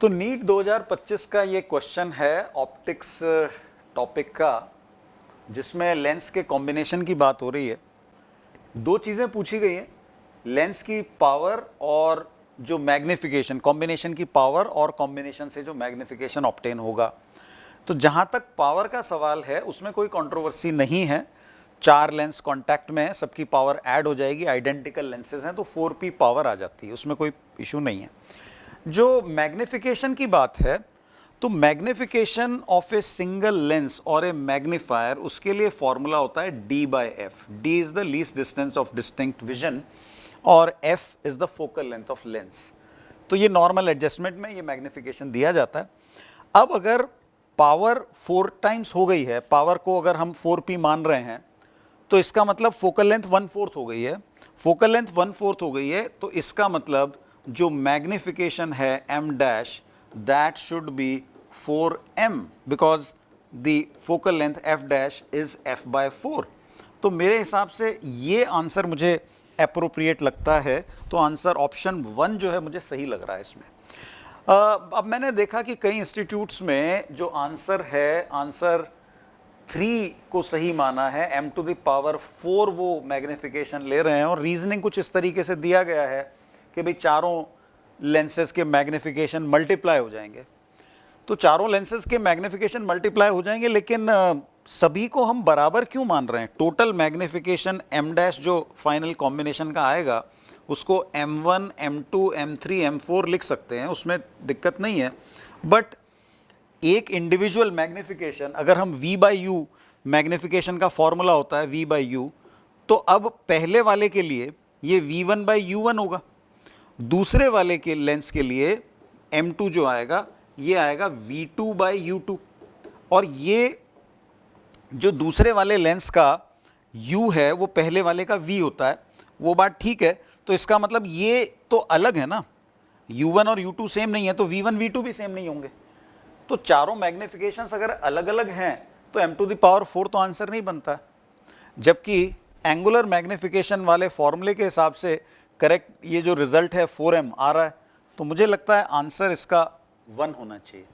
तो नीट 2025 का ये क्वेश्चन है ऑप्टिक्स टॉपिक का, जिसमें लेंस के कॉम्बिनेशन की बात हो रही है। दो चीज़ें पूछी गई हैं, लेंस की पावर और जो मैग्निफिकेशन, कॉम्बिनेशन की पावर और कॉम्बिनेशन से जो मैग्निफिकेशन ऑब्टेन होगा। तो जहाँ तक पावर का सवाल है उसमें कोई कंट्रोवर्सी नहीं है। 4 लेंस कांटेक्ट में है, सबकी पावर ऐड हो जाएगी, आइडेंटिकल लेंसेज हैं तो 4p पावर आ जाती है, उसमें कोई इशू नहीं है। जो मैग्निफिकेशन की बात है, तो magnification of a single lens और ए मैग्नीफायर, उसके लिए फॉर्मूला होता है d/f। d is the least distance of distinct vision और f is the focal length of lens. तो ये नॉर्मल एडजस्टमेंट में ये मैग्निफिकेशन दिया जाता है। अब अगर पावर 4 टाइम्स हो गई है, पावर को अगर हम 4p मान रहे हैं, तो इसका मतलब फोकल लेंथ 1/4 हो गई है। फोकल लेंथ 1/4 हो गई है तो इसका मतलब जो मैग्निफिकेशन है m dash, that should be 4m because the focal length f dash is f/4। तो मेरे हिसाब से ये आंसर मुझे एप्रोप्रिएट लगता है। तो आंसर ऑप्शन 1 जो है मुझे सही लग रहा है इसमें। अब मैंने देखा कि कई इंस्टीट्यूट्स में जो आंसर है, आंसर 3 को सही माना है, m⁴ वो मैग्निफिकेशन ले रहे हैं और रीजनिंग कुछ इस तरीके से दिया गया है कि भाई चारों लेंसेज के मैग्निफिकेशन मल्टीप्लाई हो जाएंगे। तो चारों लेंसेज के मैग्निफिकेशन मल्टीप्लाई हो जाएंगे, लेकिन सभी को हम बराबर क्यों मान रहे हैं? टोटल मैग्निफिकेशन m डैश जो फाइनल कॉम्बिनेशन का आएगा उसको m1, m2, m3, m4 लिख सकते हैं, उसमें दिक्कत नहीं है। बट एक इंडिविजुअल मैग्निफिकेशन, अगर हम v/u, मैग्निफिकेशन का फॉर्मूला होता है v/u, तो अब पहले वाले के लिए ये v1/u1 होगा, दूसरे वाले के लेंस के लिए m2 जो आएगा ये आएगा v2/u2। और ये जो दूसरे वाले लेंस का u है वो पहले वाले का v होता है, वो बात ठीक है। तो इसका मतलब ये तो अलग है ना, u1 और u2 सेम नहीं है तो v1 v2 भी सेम नहीं होंगे। तो चारों मैग्निफिकेशंस अगर अलग अलग हैं तो m⁴ तो आंसर नहीं बनता। जबकि एंगुलर मैग्निफिकेशन वाले फॉर्मूले के हिसाब से करेक्ट ये जो रिजल्ट है 4m आ रहा है, तो मुझे लगता है आंसर इसका 1 होना चाहिए।